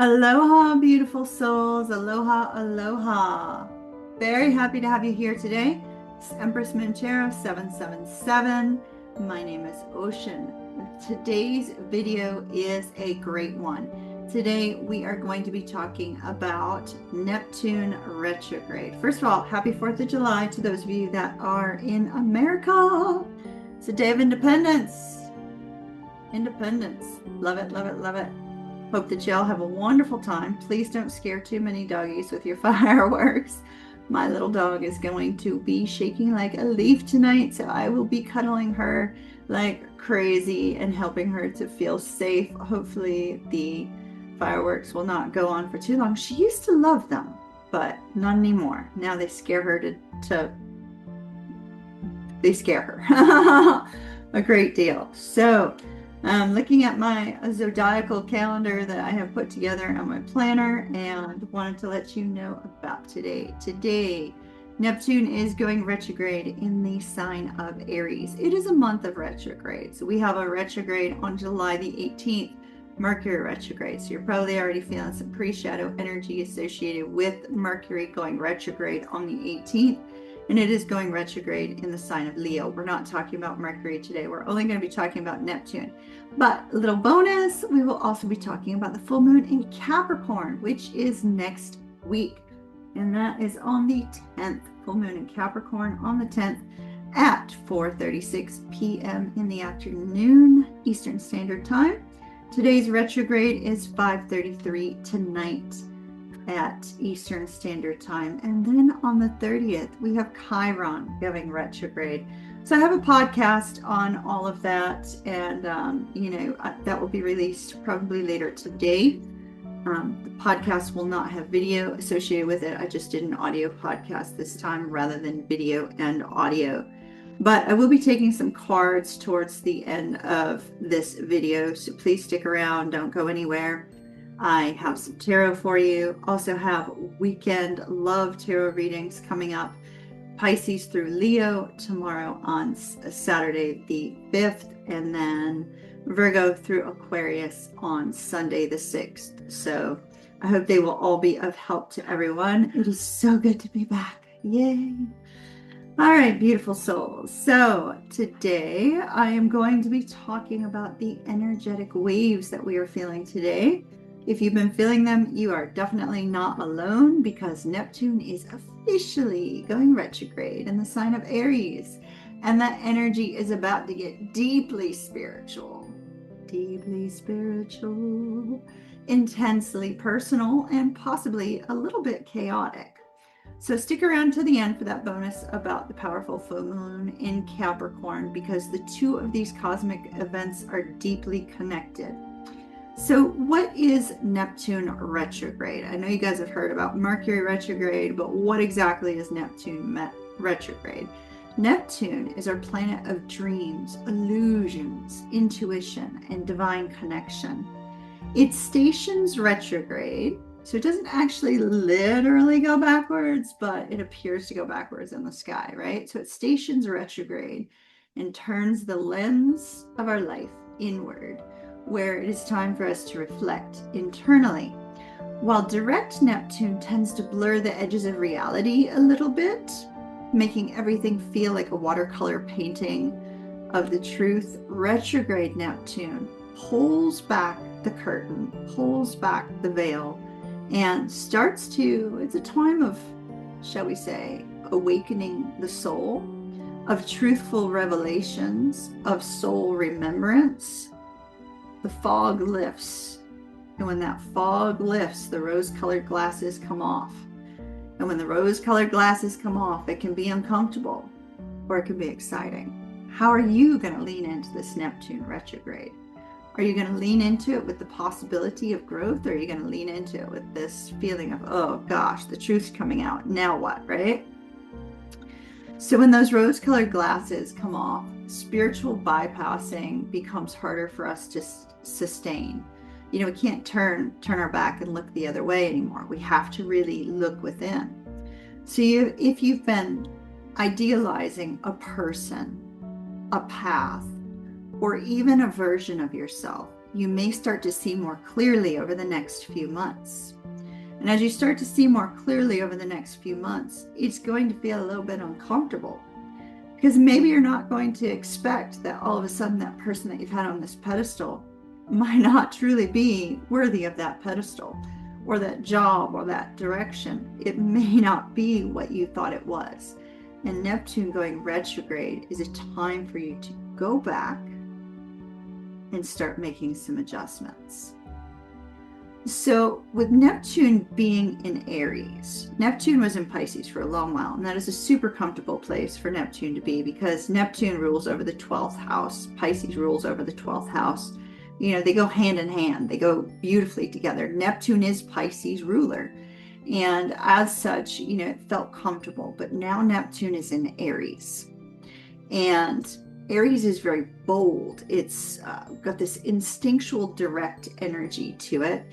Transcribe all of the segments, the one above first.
Aloha, beautiful souls. Aloha, aloha. Very happy to have you here today. It's Empress Moonflower 777. My name is Ocean. Today's video is a great one. Today we are going to be talking about Neptune retrograde. First of all, happy 4th of July to those of you that are in America. It's a day of independence. Independence. Love it, love it, love it. Hope that y'all have a wonderful time. Please don't scare too many doggies with your fireworks. My little dog is going to be shaking like a leaf tonight, so I will be cuddling her like crazy and helping her to feel safe. Hopefully the fireworks will not go on for too long. She used to love them, but not anymore. Now they scare her they scare her a great deal. So looking at my zodiacal calendar that I have put together on my planner and wanted to let you know about today. Today, Neptune is going retrograde in the sign of Aries. It is a month of retrograde. So we have a retrograde on July the 18th, Mercury retrograde. So you're probably already feeling some pre-shadow energy associated with Mercury going retrograde on the 18th. And it is going retrograde in the sign of Leo. We're not talking about Mercury today. We're only going to be talking about Neptune. But a little bonus, we will also be talking about the full moon in Capricorn, which is next week. And that is on the 10th. Full moon in Capricorn on the 10th at 4:36 p.m. in the afternoon, Eastern Standard Time. Today's retrograde is 5:33 tonight at Eastern Standard Time. And then on the 30th, we have Chiron going retrograde. So I have a podcast on all of that, and that will be released probably later today. The podcast will not have video associated with it. I just did an audio podcast this time rather than video and audio. But I will be taking some cards towards the end of this video, so please stick around, don't go anywhere. I have some tarot for you. Also have weekend love tarot readings coming up. Pisces through Leo tomorrow on Saturday the 5th, and then Virgo through Aquarius on Sunday the 6th. So I hope they will all be of help to everyone. It is so good to be back. Yay. All right, beautiful souls. So today I am going to be talking about the energetic waves that we are feeling today. If you've been feeling them, you are definitely not alone, because Neptune is officially going retrograde in the sign of Aries. And that energy is about to get deeply spiritual, intensely personal, and possibly a little bit chaotic. So stick around to the end for that bonus about the powerful full moon in Capricorn, because the two of these cosmic events are deeply connected. So what is Neptune retrograde? I know you guys have heard about Mercury retrograde, but what exactly is Neptune retrograde? Neptune is our planet of dreams, illusions, intuition, and divine connection. It stations retrograde, so it doesn't actually literally go backwards, but it appears to go backwards in the sky, right? So it stations retrograde and turns the lens of our life inward, where it is time for us to reflect internally. While direct Neptune tends to blur the edges of reality a little bit, making everything feel like a watercolor painting of the truth, retrograde Neptune pulls back the curtain, pulls back the veil, and it's a time of, shall we say, awakening the soul, of truthful revelations, of soul remembrance. The fog lifts, and when that fog lifts, the rose-colored glasses come off. And when the rose-colored glasses come off, it can be uncomfortable, or it can be exciting. How are you going to lean into this Neptune retrograde? Are you going to lean into it with the possibility of growth, or are you going to lean into it with this feeling of, oh gosh, the truth's coming out, now what, right? So when those rose-colored glasses come off, spiritual bypassing becomes harder for us to sustain. We can't turn our back and look the other way anymore. We have to really look within. So if you've been idealizing a person, a path, or even a version of yourself, you may start to see more clearly over the next few months. And as you start to see more clearly over the next few months, it's going to feel a little bit uncomfortable, because maybe you're not going to expect that all of a sudden that person that you've had on this pedestal might not truly be worthy of that pedestal or that job or that direction. It may not be what you thought it was. And Neptune going retrograde is a time for you to go back and start making some adjustments. So with Neptune being in Aries, Neptune was in Pisces for a long while, and that is a super comfortable place for Neptune to be, because Neptune rules over the 12th house. Pisces rules over the 12th house. You know, they go hand in hand. They go beautifully together. Neptune is Pisces ruler. And as such, you know, it felt comfortable. But now Neptune is in Aries. And Aries is very bold. It's got this instinctual, direct energy to it.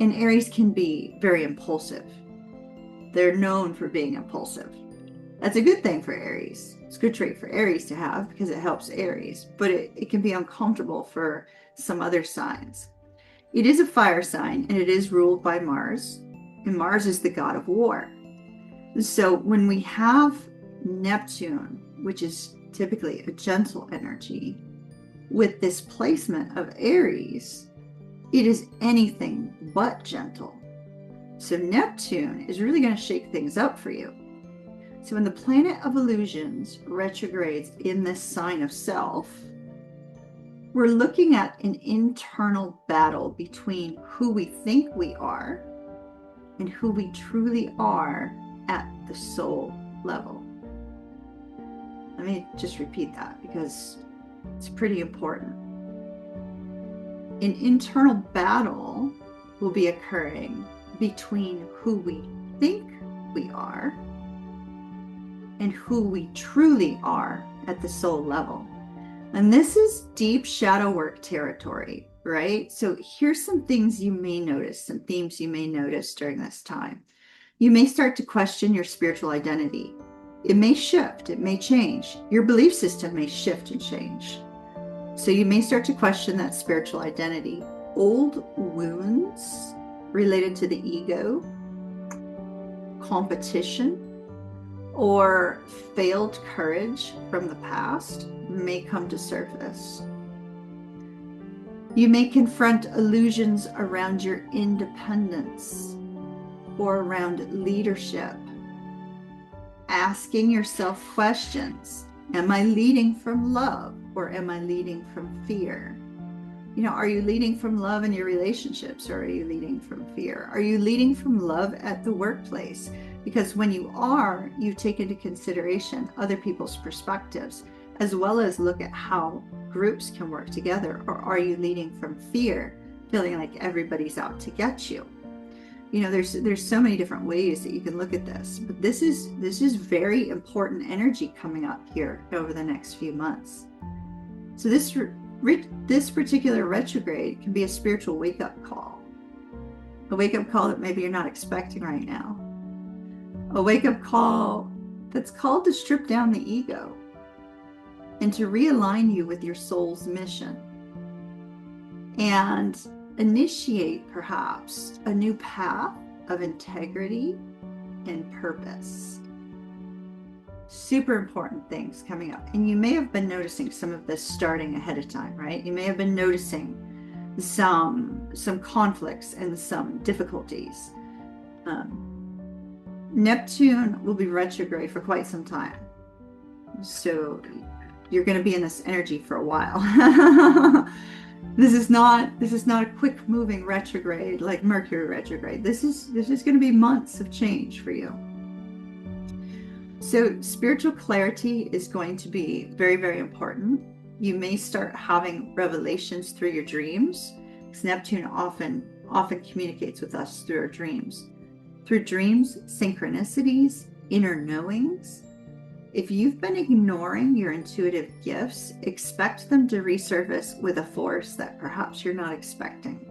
And Aries can be very impulsive. They're known for being impulsive. That's a good thing for Aries. It's a good trait for Aries to have because it helps Aries. But it can be uncomfortable for some other signs. It is a fire sign, and it is ruled by Mars. And Mars is the god of war. So when we have Neptune, which is typically a gentle energy, with this placement of Aries, it is anything but gentle. So Neptune is really going to shake things up for you. So when the planet of illusions retrogrades in this sign of self, we're looking at an internal battle between who we think we are and who we truly are at the soul level. Let me just repeat that because it's pretty important. An internal battle will be occurring between who we think we are and who we truly are at the soul level. And this is deep shadow work territory, right? So here's some things you may notice, some themes you may notice during this time. You may start to question your spiritual identity. It may shift, it may change. Your belief system may shift and change. So you may start to question that spiritual identity. Old wounds related to the ego, competition, or failed courage from the past may come to surface. You may confront illusions around your independence or around leadership. Asking yourself questions. Am I leading from love or am I leading from fear? You know, are you leading from love in your relationships or are you leading from fear? Are you leading from love at the workplace? Because when you are, you take into consideration other people's perspectives, as well as look at how groups can work together. Or are you leading from fear, feeling like everybody's out to get you? You know, there's so many different ways that you can look at this, but this is very important energy coming up here over the next few months. So this particular retrograde can be a spiritual wake-up call, a wake-up call that maybe you're not expecting right now, a wake-up call that's called to strip down the ego and to realign you with your soul's mission and initiate perhaps a new path of integrity and purpose. Super important things coming up. And you may have been noticing some of this starting ahead of time, right? You may have been noticing some conflicts and some difficulties. Neptune will be retrograde for quite some time. So you're going to be in this energy for a while. This is not a quick moving retrograde like Mercury retrograde. This is going to be months of change for you. So spiritual clarity is going to be very, very important. You may start having revelations through your dreams, because Neptune often communicates with us through our dreams. Through dreams, synchronicities, inner knowings. If you've been ignoring your intuitive gifts, expect them to resurface with a force that perhaps you're not expecting.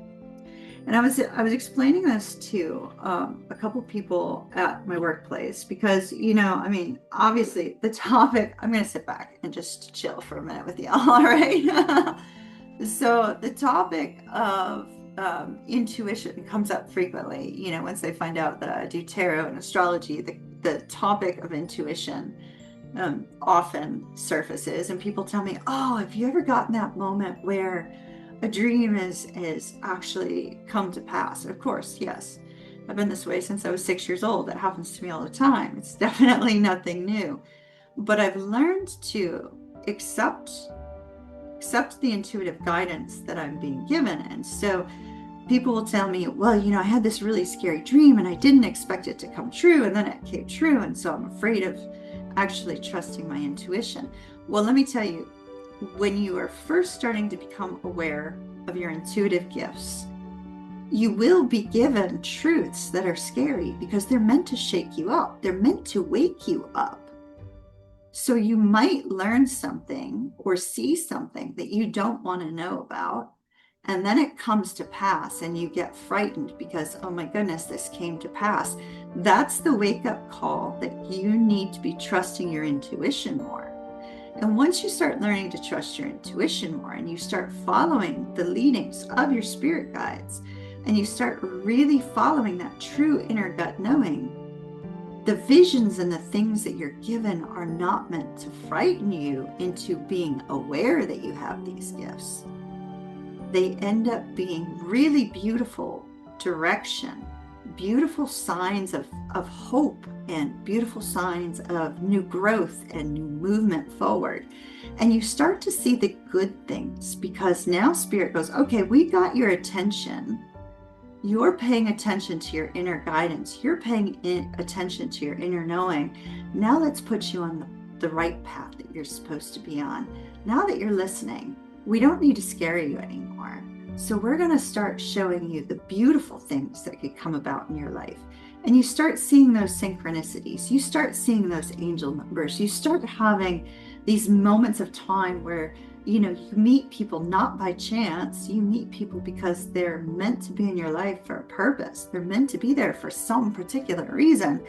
And I was explaining this to a couple people at my workplace because, you know, I mean, obviously the topic, I'm going to sit back and just chill for a minute with y'all, all right? So the topic of intuition comes up frequently. You know, once they find out that I do tarot and astrology, the topic of intuition often surfaces, and people tell me, "Oh, have you ever gotten that moment where a dream is actually come to pass?" Of course, yes. I've been this way since I was 6 years old. That happens to me all the time. It's definitely nothing new. But I've learned to accept the intuitive guidance that I'm being given. And so people will tell me, well, you know, I had this really scary dream and I didn't expect it to come true. And then it came true. And so I'm afraid of actually trusting my intuition. Well, let me tell you, when you are first starting to become aware of your intuitive gifts, you will be given truths that are scary because they're meant to shake you up. They're meant to wake you up. So you might learn something or see something that you don't want to know about. And then it comes to pass and you get frightened because, oh my goodness, this came to pass. That's the wake-up call that you need to be trusting your intuition more. And once you start learning to trust your intuition more and you start following the leadings of your spirit guides and you start really following that true inner gut knowing, the visions and the things that you're given are not meant to frighten you into being aware that you have these gifts. They end up being really beautiful direction, beautiful signs of hope, and beautiful signs of new growth and new movement forward. And you start to see the good things because now Spirit goes, okay, we got your attention. You're paying attention to your inner guidance. You're paying attention to your inner knowing. Now let's put you on the right path that you're supposed to be on. Now that you're listening, we don't need to scare you anymore. So we're going to start showing you the beautiful things that could come about in your life. And you start seeing those synchronicities. You start seeing those angel numbers. You start having these moments of time where you know, you meet people not by chance. You meet people because they're meant to be in your life for a purpose. They're meant to be there for some particular reason.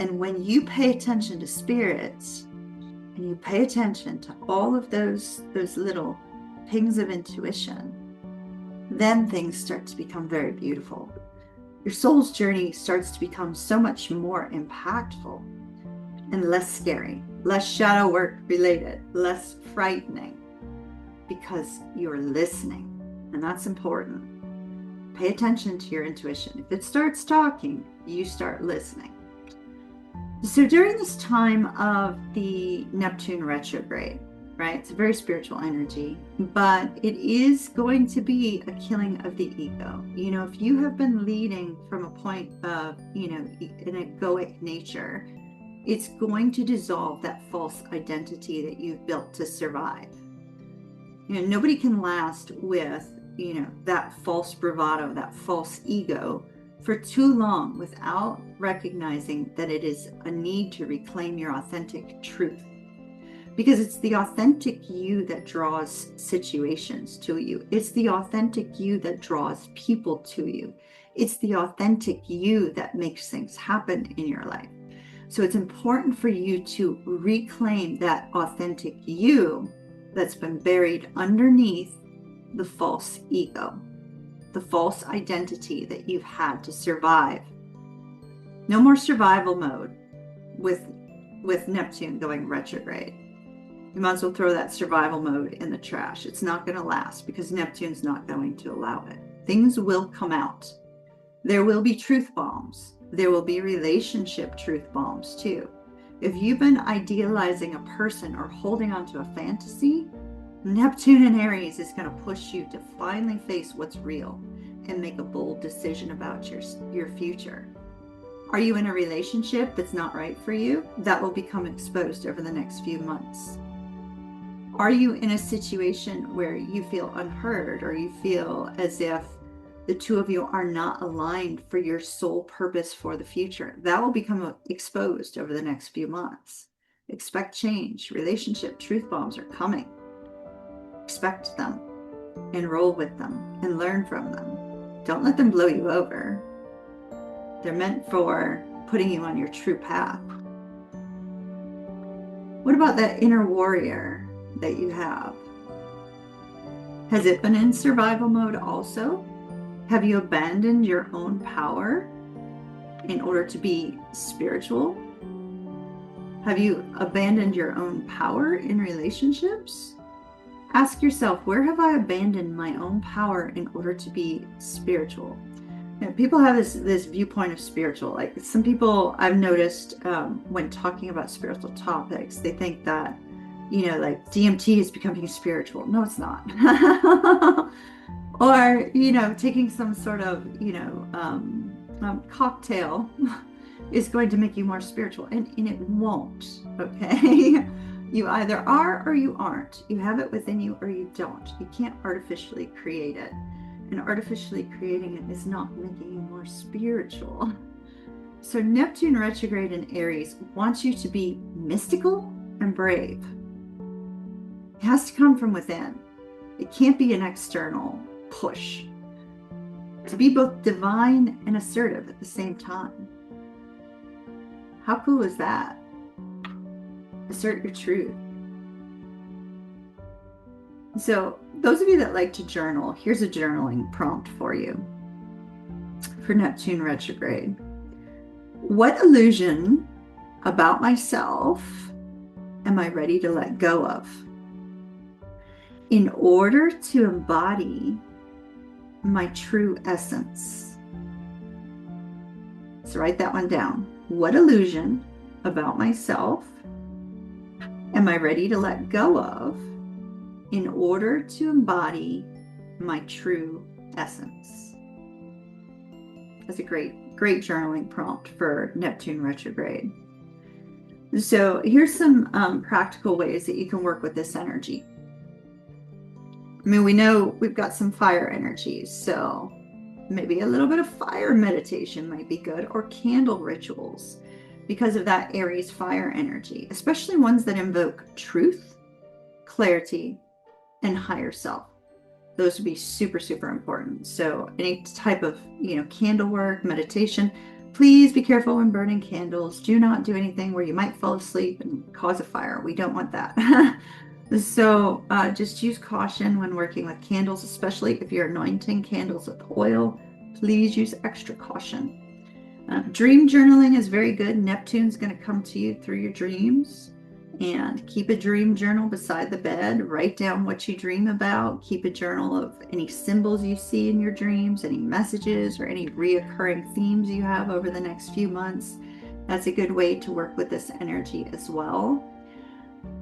And when you pay attention to spirits and you pay attention to all of those little pings of intuition, then things start to become very beautiful. Your soul's journey starts to become so much more impactful and less scary, less shadow work related, less frightening, because you're listening, and that's important. Pay attention to your intuition. If it starts talking, you start listening. So during this time of the Neptune retrograde, right, it's a very spiritual energy, but it is going to be a killing of the ego. You know, if you have been leading from a point of, you know, an egoic nature, it's going to dissolve that false identity that you've built to survive. You know, nobody can last with, you know, that false bravado, that false ego for too long without recognizing that it is a need to reclaim your authentic truth. Because it's the authentic you that draws situations to you. It's the authentic you that draws people to you. It's the authentic you that makes things happen in your life. So it's important for you to reclaim that authentic you that's been buried underneath the false ego, the false identity that you've had to survive. No more survival mode with Neptune going retrograde. You might as well throw that survival mode in the trash. It's not going to last because Neptune's not going to allow it. Things will come out. There will be truth bombs. There will be relationship truth bombs too. If you've been idealizing a person or holding on to a fantasy, Neptune in Aries is going to push you to finally face what's real and make a bold decision about your future. Are you in a relationship that's not right for you? That will become exposed over the next few months. Are you in a situation where you feel unheard or you feel as if the two of you are not aligned for your sole purpose for the future? That will become exposed over the next few months. Expect change. Relationship truth bombs are coming. Expect them and roll with them and learn from them. Don't let them blow you over. They're meant for putting you on your true path. What about that inner warrior that you have? Has it been in survival mode also? Have you abandoned your own power in order to be spiritual? Have you abandoned your own power in relationships? Ask yourself, where have I abandoned my own power in order to be spiritual? You know, people have this viewpoint of spiritual. Like some people I've noticed when talking about spiritual topics, they think that, you know, like DMT is becoming spiritual. No, it's not. Or, you know, taking some sort of, you know, cocktail is going to make you more spiritual, and it won't, okay? You either are or you aren't. You have it within you or you don't. You can't artificially create it. And artificially creating it is not making you more spiritual. So Neptune retrograde in Aries wants you to be mystical and brave. It has to come from within. It can't be an external push. To be both divine and assertive at the same time. How cool is that? Assert your truth. So those of you that like to journal, here's a journaling prompt for you for Neptune retrograde. What illusion about myself am I ready to let go of in order to embody my true essence? So write that one down. What illusion about myself am I ready to let go of in order to embody my true essence? That's a great journaling prompt for Neptune retrograde. So here's some practical ways that you can work with this energy. I mean, we know we've got some fire energies, so maybe a little bit of fire meditation might be good, or candle rituals because of that Aries fire energy, especially ones that invoke truth, clarity, and higher self. Those would be super, super important. So any type of, you know, candle work, meditation, please be careful when burning candles. Do not do anything where you might fall asleep and cause a fire. We don't want that. So just use caution when working with candles, especially if you're anointing candles with oil. Please use extra caution. Dream journaling is very good. Neptune's going to come to you through your dreams. And keep a dream journal beside the bed. Write down what you dream about. Keep a journal of any symbols you see in your dreams, any messages, or any reoccurring themes you have over the next few months. That's a good way to work with this energy as well.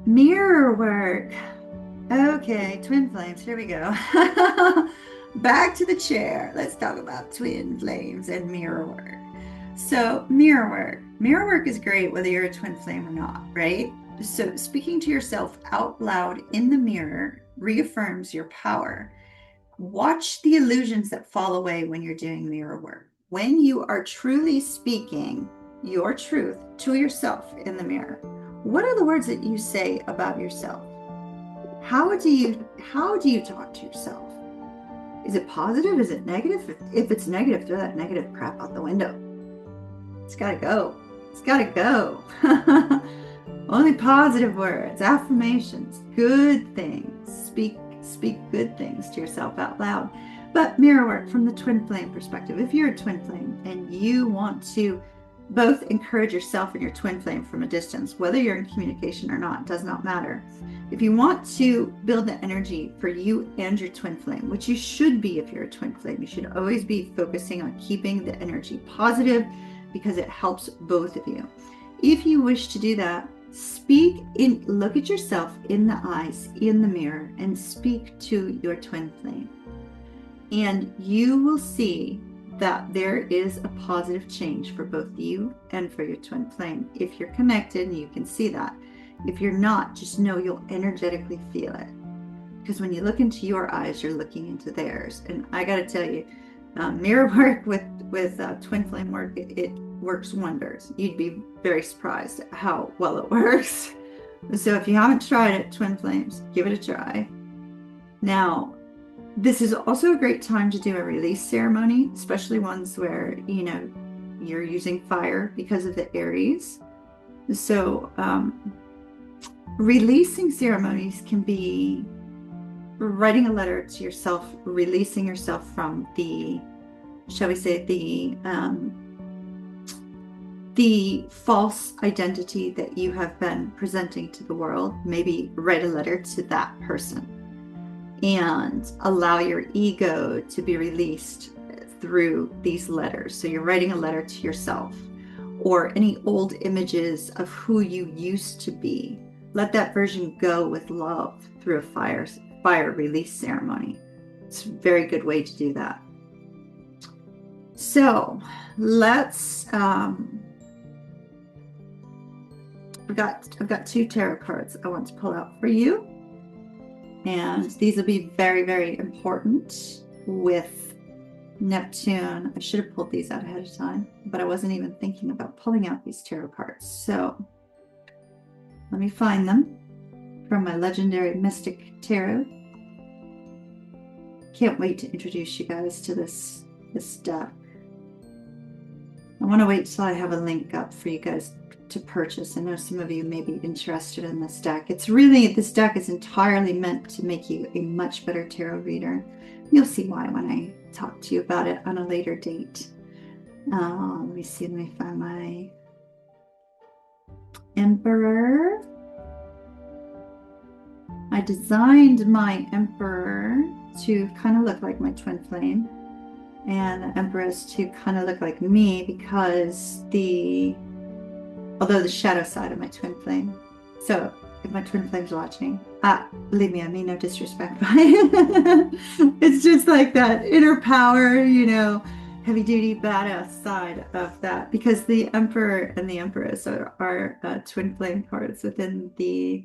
Mirror work. Okay, twin flames. Here we go. Back to the chair. Let's talk about twin flames and mirror work. So mirror work. Mirror work is great whether you're a twin flame or not, right? So speaking to yourself out loud in the mirror reaffirms your power. Watch the illusions that fall away when you're doing mirror work. When you are truly speaking your truth to yourself in the mirror, what are the words that you say about yourself? How do you talk to yourself? Is it positive? Is it negative? If it's negative, throw that negative crap out the window. It's got to go. It's got to go. Only positive words, affirmations, good things. Speak good things to yourself out loud. But mirror work from the twin flame perspective. If you're a twin flame and you want to both encourage yourself and your twin flame from a distance, whether you're in communication or not, does not matter. If you want to build the energy for you and your twin flame, which you should be if you're a twin flame, you should always be focusing on keeping the energy positive because it helps both of you. If you wish to do that, look at yourself in the eyes, in the mirror, and speak to your twin flame. And you will see that there is a positive change for both you and for your twin flame. If you're connected, you can see that. If you're not, just know you'll energetically feel it. Because when you look into your eyes, you're looking into theirs. And I got to tell you, mirror work with twin flame work, it works wonders. You'd be very surprised at how well it works. So if you haven't tried it, twin flames, give it a try. Now, this is also a great time to do a release ceremony, especially ones where, you know, you're using fire because of the Aries. So releasing ceremonies can be writing a letter to yourself, releasing yourself from the, shall we say, the false identity that you have been presenting to the world. Maybe write a letter to that person and allow your ego to be released through these letters. So you're writing a letter to yourself, or any old images of who you used to be. Let that version go with love through a fire release ceremony. It's a very good way to do that. So let's, I've got 2 tarot cards I want to pull out for you. And these will be very, very important with Neptune. I should have pulled these out ahead of time, but I wasn't even thinking about pulling out these tarot cards. So let me find them from my Legendary Mystic Tarot. Can't wait to introduce you guys to this deck. I want to wait till I have a link up for you guys to purchase. I know some of you may be interested in this deck. It's really, this deck is entirely meant to make you a much better tarot reader. You'll see why when I talk to you about it on a later date. Let me see, let me find my Emperor. I designed my Emperor to kind of look like my twin flame, and the Empress to kind of look like me, because although the shadow side of my twin flame. So if my twin flame's watching, believe me, I mean no disrespect, but it's just like that inner power, you know, heavy duty badass side of that, because the Emperor and the Empress are twin flame cards within the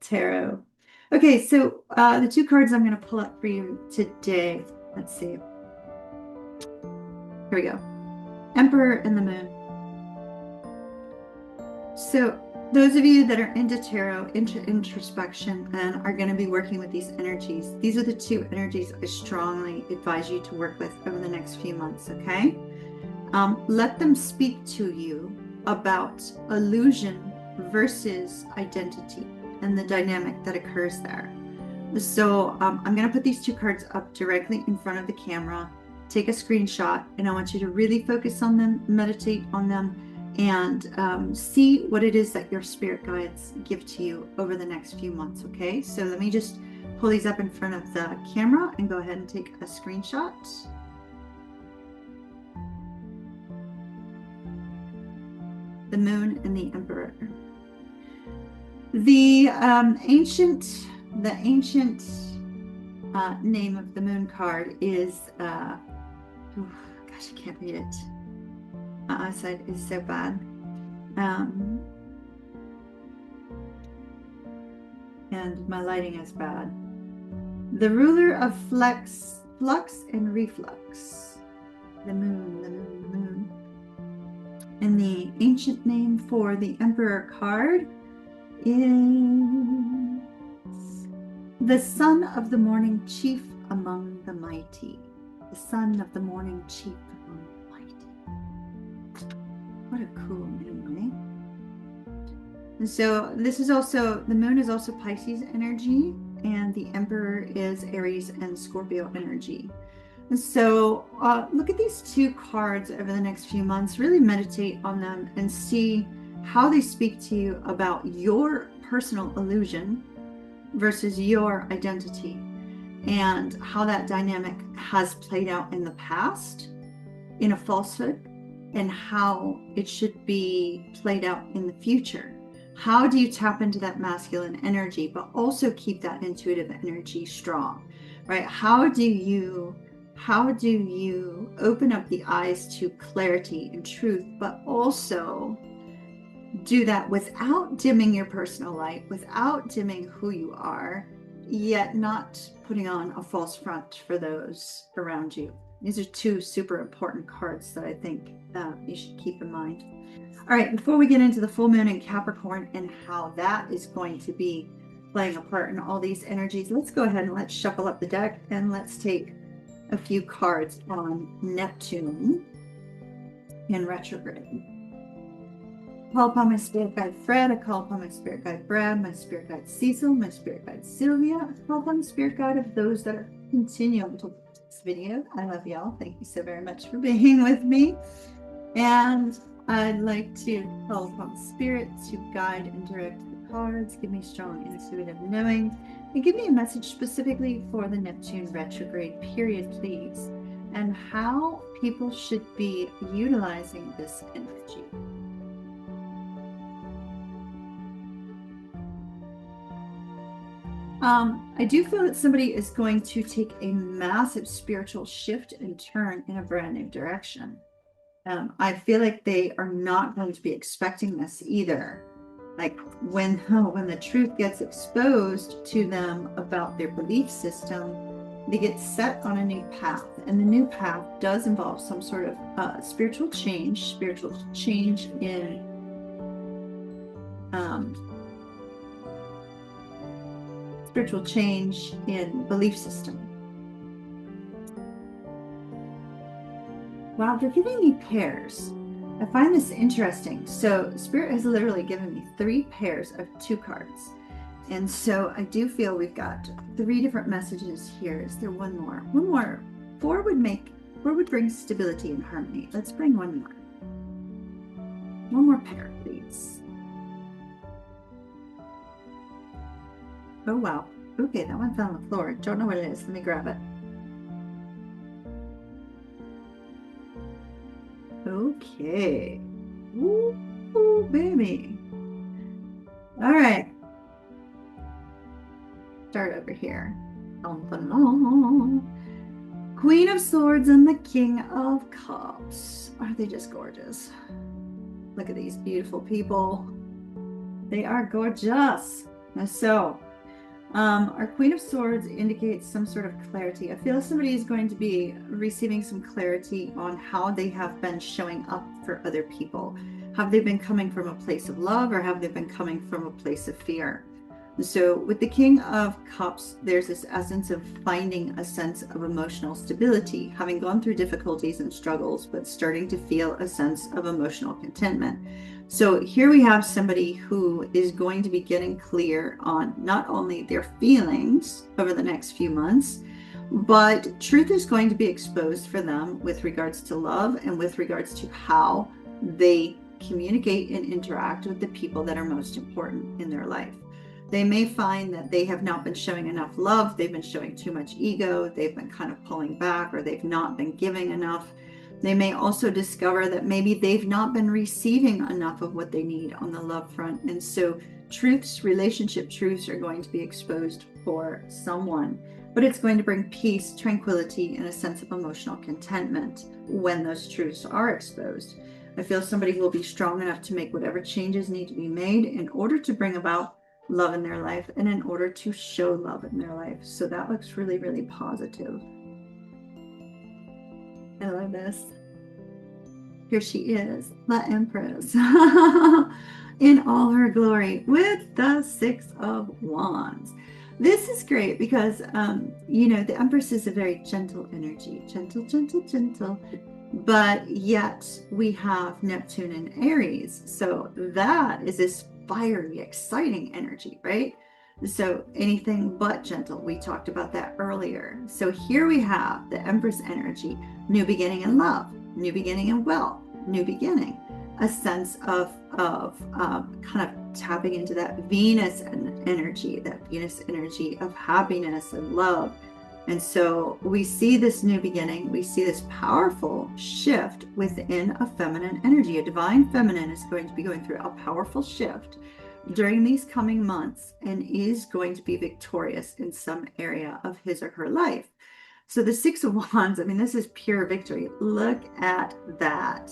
tarot. Okay, so the 2 cards I'm going to pull up for you today, let's see. Here we go. Emperor and the Moon. So those of you that are into tarot, into introspection, and are going to be working with these energies, these are the 2 energies I strongly advise you to work with over the next few months, okay? Let them speak to you about illusion versus identity and the dynamic that occurs there. So I'm going to put these 2 cards up directly in front of the camera. Take a screenshot, and I want you to really focus on them, meditate on them, and see what it is that your spirit guides give to you over the next few months, okay? So let me just pull these up in front of the camera and go ahead and take a screenshot. The Moon and the Emperor. The ancient name of the Moon card is, gosh, I can't read it. My eyesight is so bad. And my lighting is bad. The ruler of flux and reflux. The moon, the moon, the moon. And the ancient name for the Emperor card is the Son of the Morning Chief among the Mighty. The Son of the Morning Chief among the Mighty. What a cool name, eh? And so this is also, the Moon is also Pisces energy, and the Emperor is Aries and Scorpio energy. And so look at these 2 cards over the next few months. Really meditate on them and see how they speak to you about your personal illusion versus your identity, and how that dynamic has played out in the past in a falsehood, and how it should be played out in the future. How do you tap into that masculine energy, but also keep that intuitive energy strong, right? How do you open up the eyes to clarity and truth, but also do that without dimming your personal light, without dimming who you are, yet not putting on a false front for those around you? These are 2 super important cards that I think you should keep in mind. All right, before we get into the full moon in Capricorn and how that is going to be playing a part in all these energies, let's go ahead and let's shuffle up the deck, and let's take a few cards on Neptune in retrograde. call upon my spirit guide Fred. I call upon my spirit guide Brad, my spirit guide Cecil, my spirit guide Sylvia. I call upon the spirit guide of those that are continuing to watch this video. I love y'all. Thank you so very much for being with me. And I'd like to call upon spirit to guide and direct the cards, give me strong intuitive knowing, and give me a message specifically for the Neptune retrograde period, please, and how people should be utilizing this energy. I do feel that somebody is going to take a massive spiritual shift and turn in a brand new direction. I feel like they are not going to be expecting this either. Like when the truth gets exposed to them about their belief system, they get set on a new path. And the new path does involve some sort of spiritual change in spiritual change in belief system. Wow, they're giving me pairs. I find this interesting. So Spirit has literally given me 3 pairs of 2 cards. And so I do feel we've got 3 different messages here. Is there one more? One more. 4 would bring stability and harmony. Let's bring one more. One more pair, please. Oh, wow. Okay, that one fell on the floor. Don't know what it is. Let me grab it. Okay. Ooh, baby. All right. Start over here. Queen of Swords and the King of Cups. Are they just gorgeous? Look at these beautiful people. They are gorgeous. So, our Queen of Swords indicates some sort of clarity. I feel somebody is going to be receiving some clarity on how they have been showing up for other people. Have they been coming from a place of love, or have they been coming from a place of fear? So with the King of Cups, there's this essence of finding a sense of emotional stability, having gone through difficulties and struggles, but starting to feel a sense of emotional contentment. So here we have somebody who is going to be getting clear on not only their feelings over the next few months, but truth is going to be exposed for them with regards to love and with regards to how they communicate and interact with the people that are most important in their life. They may find that they have not been showing enough love, they've been showing too much ego, they've been kind of pulling back, or they've not been giving enough. They may also discover that maybe they've not been receiving enough of what they need on the love front. And so relationship truths are going to be exposed for someone, but it's going to bring peace, tranquility, and a sense of emotional contentment when those truths are exposed. I feel somebody will be strong enough to make whatever changes need to be made in order to bring about love in their life and in order to show love in their life. So that looks really, really positive. I love this. Here she is, the Empress, in all her glory with the 6 of Wands. This is great because, the Empress is a very gentle energy, gentle, but yet we have Neptune in Aries. So that is this fiery, exciting energy, right? So anything but gentle. We talked about that earlier. So here we have the Empress energy, new beginning in love, new beginning in wealth, new beginning, a sense of kind of tapping into that Venus energy, of happiness and love. And so we see this new beginning, we see this powerful shift within a feminine energy. A divine feminine is going to be going through a powerful shift during these coming months and is going to be victorious in some area of his or her life. So the 6 of Wands, I mean, this is pure victory. Look at that.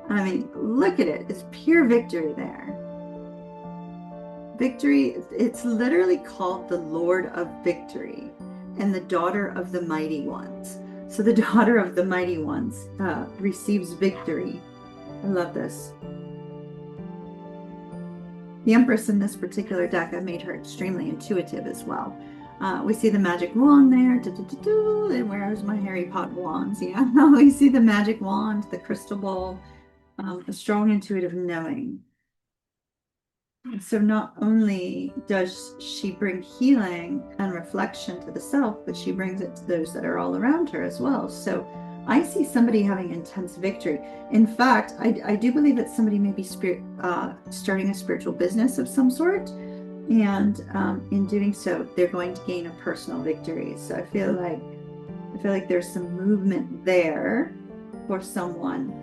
I mean, look at it. It's pure victory there. Victory, it's literally called the Lord of Victory and the Daughter of the Mighty Ones. So the Daughter of the Mighty Ones receives victory. I love this. The Empress in this particular deck, I made her extremely intuitive as well. We see the magic wand there. And where's my Harry Potter wands? Yeah, we see the magic wand, the crystal ball, a strong intuitive knowing. So not only does she bring healing and reflection to the self, but she brings it to those that are all around her as well. So I see somebody having intense victory. In fact, I do believe that somebody may be starting a spiritual business of some sort. And in doing so, they're going to gain a personal victory. So I feel like there's some movement there for someone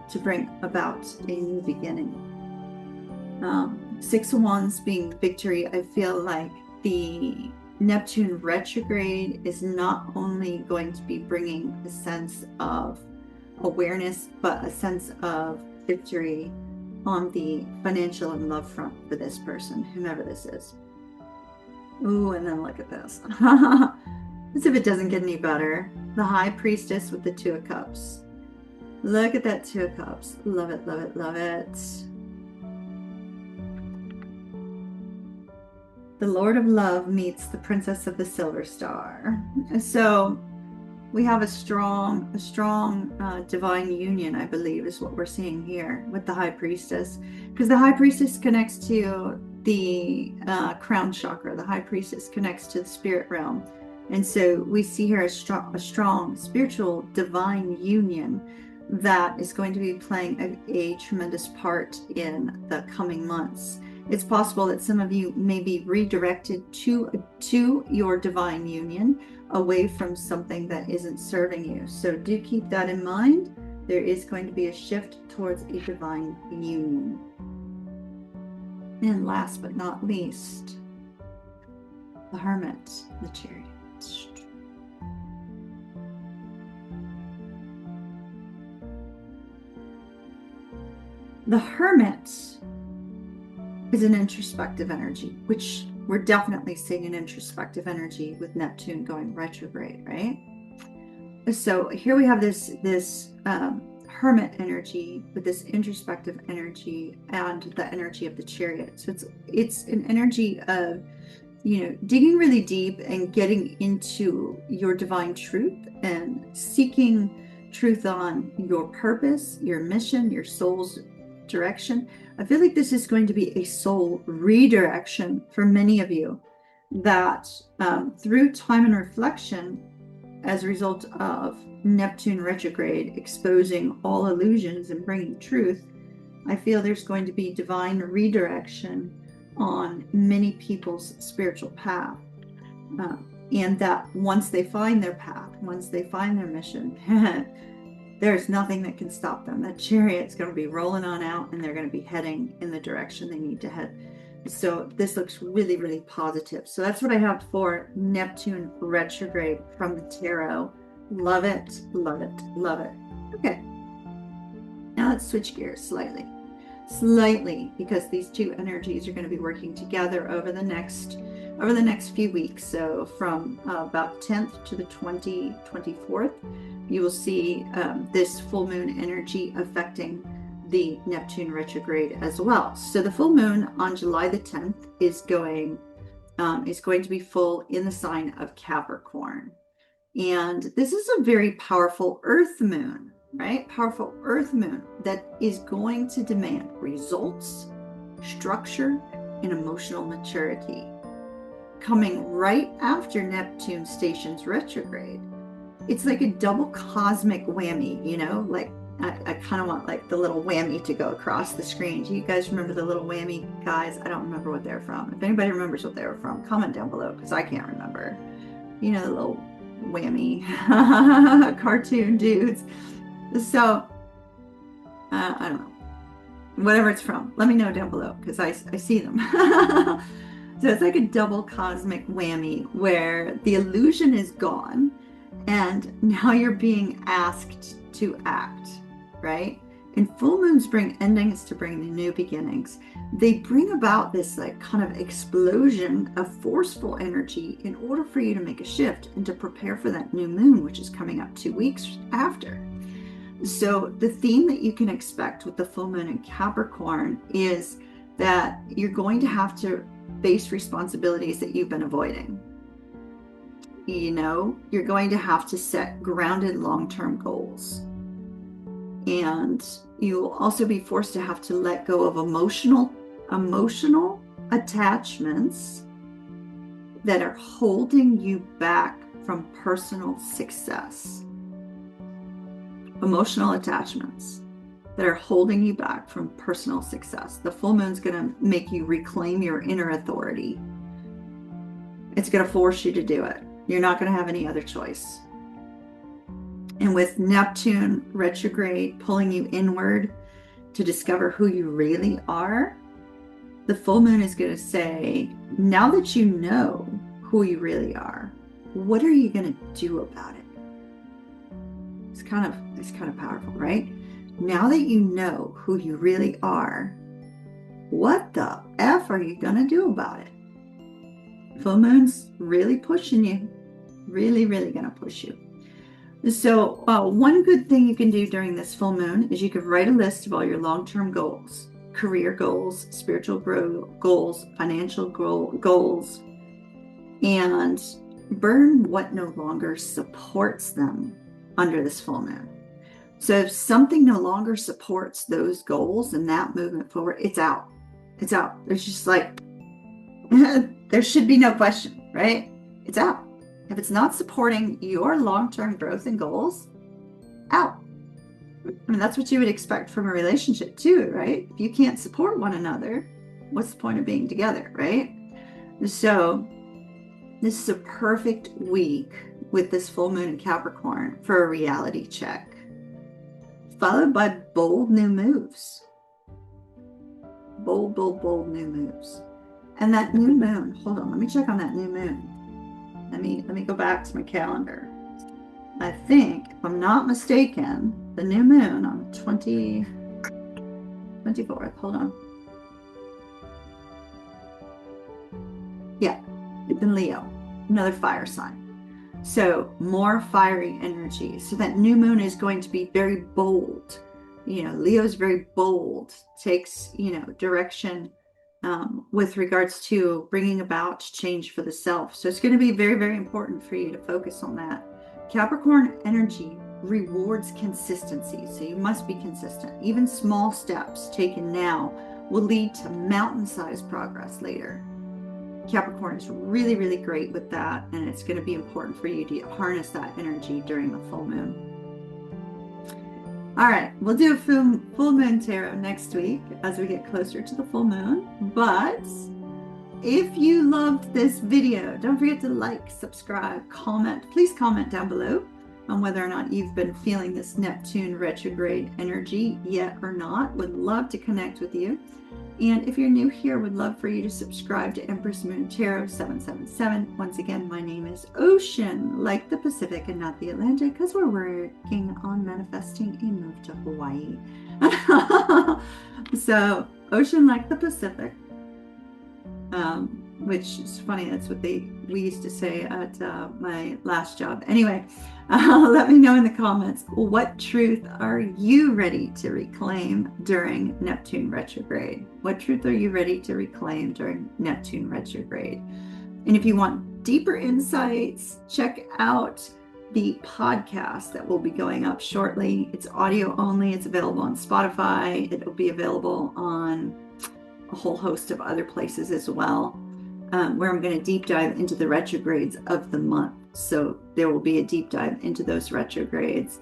to bring about a new beginning. Six of Wands being victory, I feel like the Neptune retrograde is not only going to be bringing a sense of awareness, but a sense of victory on the financial and love front for this person, whomever this is. Ooh, and then look at this. As if it doesn't get any better. The High Priestess with the Two of Cups. Look at that Two of Cups. Love it, love it, love it. The Lord of Love meets the Princess of the Silver Star. So we have a strong divine union, I believe, is what we're seeing here with the High Priestess. Because the High Priestess connects to the crown chakra. The High Priestess connects to the spirit realm. And so we see here a strong spiritual divine union that is going to be playing a tremendous part in the coming months. It's possible that some of you may be redirected to your divine union away from something that isn't serving you. So do keep that in mind. There is going to be a shift towards a divine union. And last but not least, the Hermit, the Chariot. The Hermit is an introspective energy, which we're definitely seeing an introspective energy with Neptune going retrograde, right? So here we have this Hermit energy with this introspective energy and the energy of the Chariot. So it's an energy of, digging really deep and getting into your divine truth and seeking truth on your purpose, your mission, your soul's direction. I feel like this is going to be a soul redirection for many of you that through time and reflection, as a result of Neptune retrograde exposing all illusions and bringing truth, I feel there's going to be divine redirection on many people's spiritual path. And that once they find their path, once they find their mission, there's nothing that can stop them. That Chariot's going to be rolling on out and they're going to be heading in the direction they need to head. So this looks really, really positive. So that's what I have for Neptune retrograde from the tarot. Love it, love it, love it. Okay. Now let's switch gears slightly, because these two energies are going to be working together over the next few weeks. So from about 10th to the 24th, you will see this full moon energy affecting the Neptune retrograde as well. So the full moon on July the 10th is going to be full in the sign of Capricorn. And this is a very powerful earth moon, right? Powerful earth moon that is going to demand results, structure, and emotional maturity. Coming right after Neptune stations retrograde. It's like a double cosmic whammy, like I kind of want like the little whammy to go across the screen. Do you guys remember the little whammy guys? I don't remember what they're from. If anybody remembers what they were from, comment down below because I can't remember. The little whammy cartoon dudes. So I don't know, whatever it's from, let me know down below because I see them. So it's like a double cosmic whammy where the illusion is gone and now you're being asked to act, right? And full moons bring endings to bring the new beginnings. They bring about this like kind of explosion of forceful energy in order for you to make a shift and to prepare for that new moon, which is coming up 2 weeks after. So the theme that you can expect with the full moon in Capricorn is that you're going to have to face responsibilities that you've been avoiding. You're going to have to set grounded long-term goals. And you'll also be forced to have to let go of emotional emotional attachments that are holding you back from personal success. Emotional attachments that are holding you back from personal success. The full moon's going to make you reclaim your inner authority. It's going to force you to do it. You're not going to have any other choice. And with Neptune retrograde pulling you inward to discover who you really are, the full moon is going to say, now that you know who you really are, what are you going to do about it? It's kind of powerful, right? Now that you know who you really are, what the F are you going to do about it? Full moon's really pushing you, really going to push you. So one good thing you can do during this full moon is you could write a list of all your long-term goals, career goals, spiritual goals, financial goals, and burn what no longer supports them under this full moon. So if something no longer supports those goals and that movement forward, it's out. It's out. There's just like, there should be no question, right? It's out. If it's not supporting your long-term growth and goals, out. I mean, that's what you would expect from a relationship too, right? If you can't support one another, what's the point of being together, right? So this is a perfect week with this full moon in Capricorn for a reality check, followed by bold new moves. Bold new moves. And that new moon, hold on, let me check on that new moon. Let me go back to my calendar. I think, if I'm not mistaken, the new moon on 24th, hold on. Yeah, it's in Leo, another fire sign. So more fiery energy. So that new moon is going to be very bold. You know, Leo's very bold, takes, direction with regards to bringing about change for the self. So it's going to be very important for you to focus on that. Capricorn energy rewards consistency. So you must be consistent. Even small steps taken now will lead to mountain-sized progress later. Capricorn is really great with that, and it's going to be important for you to harness that energy during the full moon. All right, we'll do a full moon tarot next week as we get closer to the full moon. But if you loved this video, don't forget to like, subscribe, comment. Please comment down below on whether or not you've been feeling this Neptune retrograde energy yet or not. Would love to connect with you. And if you're new here, would love for you to subscribe to Empress Moon Tarot 777. Once again, my name is Ocean, like the Pacific and not the Atlantic, because we're working on manifesting a move to Hawaii. So, Ocean like the Pacific, which is funny. That's what we used to say at my last job. Anyway, let me know in the comments, what truth are you ready to reclaim during Neptune retrograde? What truth are you ready to reclaim during Neptune retrograde? And if you want deeper insights, check out the podcast that will be going up shortly. It's audio only. It's available on Spotify. It will be available on a whole host of other places as well, where I'm going to deep dive into the retrogrades of the month. So there will be a deep dive into those retrogrades.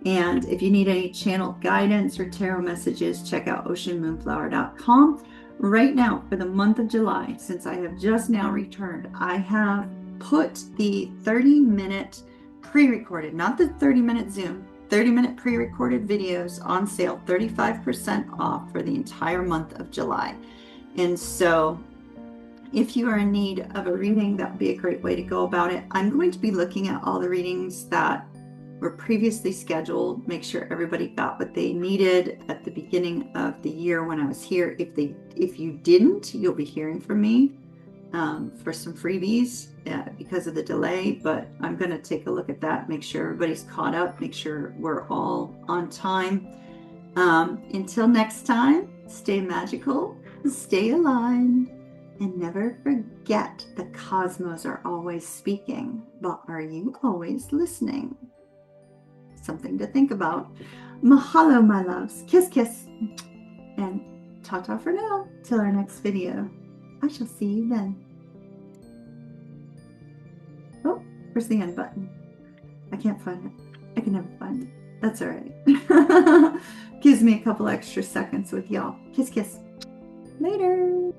And if you need any channel guidance or tarot messages, check out oceanmoonflower.com. Right now, for the month of July, since I have just now returned, I have put the 30-minute pre-recorded, not the 30-minute Zoom, 30-minute pre-recorded videos on sale, 35% off for the entire month of July. And so if you are in need of a reading, that would be a great way to go about it. I'm going to be looking at all the readings that were previously scheduled, make sure everybody got what they needed at the beginning of the year when I was here. If you didn't, you'll be hearing from me for some freebies because of the delay, but I'm going to take a look at that, make sure everybody's caught up, make sure we're all on time. Until next time, stay magical, stay aligned, and never forget the cosmos are always speaking, but are you always listening? Something to think about. Mahalo, my loves. Kiss, kiss, and ta-ta for now. Till our next video. I shall see you then. Oh, where's the end button? I can't find it. I can never find it. That's all right. Gives me a couple extra seconds with y'all. Kiss, kiss. Later.